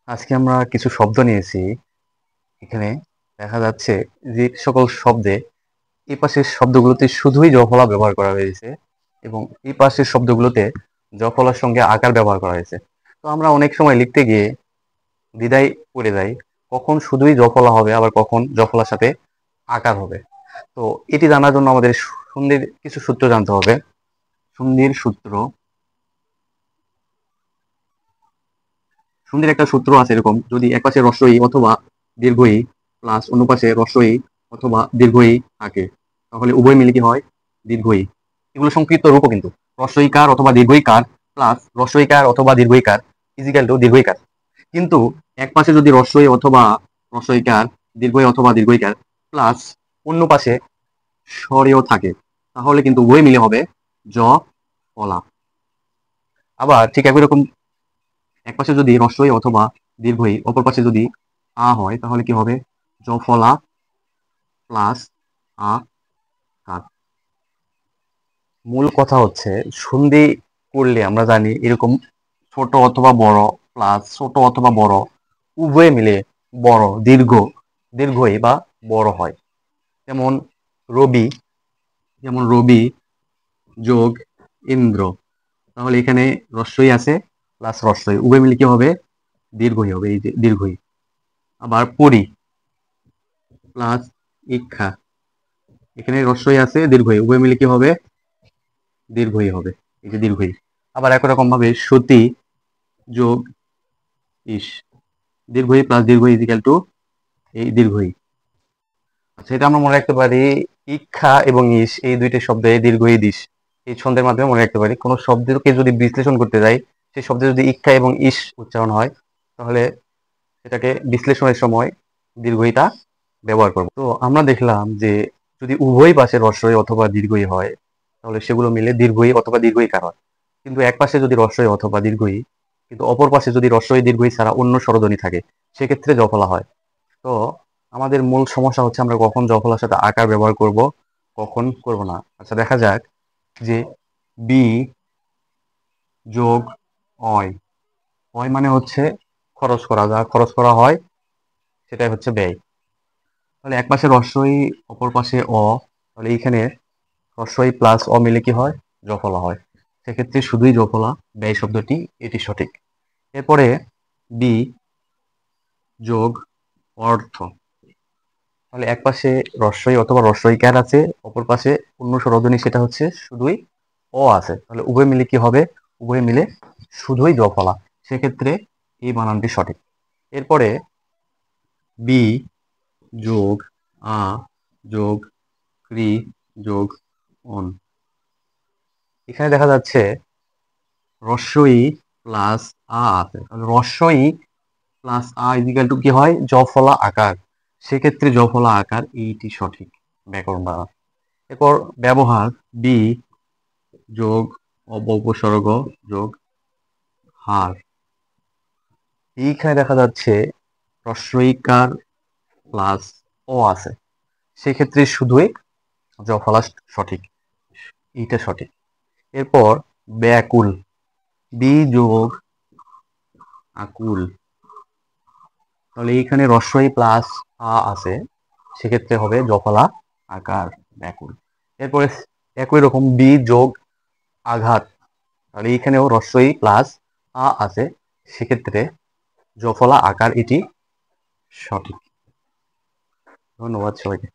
আজকে আমরা কিছু শব্দ নিয়েছি। এখানে দেখা যাচ্ছে যে সকল শব্দে এই পাশের শব্দগুলোতে শুধুই জফলা ব্যবহার করা হয়েছে এবং এই পাশের শব্দগুলোতে জফলার সঙ্গে আকার ব্যবহার করা হয়েছে। তো আমরা অনেক সময় লিখতে গিয়ে দ্বিধায় পড়ে যাই, কখন শুধুই জফলা হবে আবার কখন জফলার সাথে আকার হবে। তো এটি জানার জন্য আমাদের সন্ধির কিছু সূত্র জানতে হবে। সন্ধির সূত্র, সন্ধির একটা সূত্র আছে এরকম: যদি এক পাশে হ্রস্ব ই অথবা দীর্ঘ ই প্লাস অন্য পাশে হ্রস্ব ই অথবা দীর্ঘ ই থাকে, তাহলে উভয় মিলে কি হয়? দীর্ঘ ই। এগুলো সংক্ষিপ্ত রূপও কিন্তু, হ্রস্ব ইকার অথবা দীর্ঘ ইকার প্লাস হ্রস্ব ইকার অথবা দীর্ঘ ইকার ইজিক্যাল টু দীর্ঘ ইকার। কিন্তু এক পাশে যদি হ্রস্ব ই অথবা হ্রস্ব ইকার, দীর্ঘ ই অথবা দীর্ঘ ইকার প্লাস অন্য পাশে স্বরেও থাকে, তাহলে কিন্তু উভয় মিলে হবে জ ফলা। আবার ঠিক একই রকম এক পাশে যদি হ্রস্ব ই অথবা দীর্ঘ ই, অপর পাশে যদি আ হয়, তাহলে কি হবে? জফলা প্লাস আ কার। মূল কথা হচ্ছে, সন্ধি করলে আমরা জানি এরকম ছোট অথবা বড় প্লাস ছোট অথবা বড় উভয়ে মিলে বড় দীর্ঘ দীর্ঘই বা বড় হয়। যেমন রবি, যেমন রবি যোগ ইন্দ্র, তাহলে এখানে রস্যই আছে প্লাস রস্যই, উভয় মিলে কি হবে? দীর্ঘই হবে, এই যে দীর্ঘই। আবার পরি প্লাস ইক্ষা, এখানে রস্যই আছে দীর্ঘই, উভয় মিলে কি হবে? দীর্ঘই হবে, এই যে দীর্ঘই। আবার একই রকম ভাবে সতী যোগ ইস, দীর্ঘই প্লাস দীর্ঘই ইজিক্যাল টু এই দীর্ঘই। আচ্ছা, এটা আমরা মনে রাখতে পারি ইক্ষা এবং ইস, এই দুইটা শব্দে দীর্ঘ ই দিস, এই ছন্দের মাধ্যমে মনে রাখতে পারি। কোনো শব্দকে যদি বিশ্লেষণ করতে যাই, সেই শব্দে যদি ইক্ষা এবং ইস উচ্চারণ হয়, তাহলে সেটাকে বিশ্লেষণের সময় দীর্ঘইটা ব্যবহার করব। তো আমরা দেখলাম যে যদি উভয় পাশে রস্বই অথবা দীর্ঘই হয়, তাহলে সেগুলো মিলে দীর্ঘই অথবা দীর্ঘই কার হয়। কিন্তু এক পাশে যদি রস্বই অথবা দীর্ঘই, কিন্তু অপর পাশে যদি রস্বই দীর্ঘই ছাড়া অন্য স্বরধ্বনি থাকে, সেক্ষেত্রে জফলা হয়। তো আমাদের মূল সমস্যা হচ্ছে আমরা কখন জফলার সাথে আকার ব্যবহার করব, কখন করব না। আচ্ছা, দেখা যাক যে বি যোগ অয়, অয় মানে হচ্ছে খরচ করা, যা খরচ করা হয় সেটাই হচ্ছে ব্যয়। তাহলে এক পাশে রস্বই অপর পাশে অ, তাহলে এইখানে রস্বই প্লাস অ মিলে কি হয়? জফলা হয়। সেক্ষেত্রে শুধুই জফলা, ব্যয় শব্দটি এটি সঠিক। এরপরে বি যোগ অর্থ, তাহলে এক পাশে রস্বই অথবা রস্বইকার আছে, অপর পাশে অন্য স্বরধ্বনি, সেটা হচ্ছে শুধুই অ আছে, তাহলে উভয় মিলে কি হবে? উভয় মিলে শুধুই জফলা, সেক্ষেত্রে এই বানানটি সঠিক। এরপরে বি যোগ আ যোগ ক্রি যোগ অন, এখানে দেখা যাচ্ছে রস্বই প্লাস আ আছে, তাহলে রস্বই প্লাস আ ইজিক্যাল টু কি হয়? জফলা আকার, সেক্ষেত্রে জফলা আকার এইটি সঠিক ব্যাকরণ দ্বারা। এরপর ব্যবহার বি যোগ উপসর্গ যোগ হার, এইখানে দেখা যাচ্ছে রস্বইকার প্লাস ও আছে, সেক্ষেত্রে শুধুই জফলা সঠিক, এইটা সঠিক। এরপর ব্যাকুল, বি যোগ আকুল, তাহলে এইখানে রস্বই প্লাস আ আছে, সেক্ষেত্রে হবে জফলা আকার ব্যাকুল। এরপরে একই রকম বি যোগ আঘাত, তাহলে এইখানেও রস্বই প্লাস আ আছে, সেক্ষেত্রে জফলা আকার এটি সঠিক। ধন্যবাদ সবাইকে।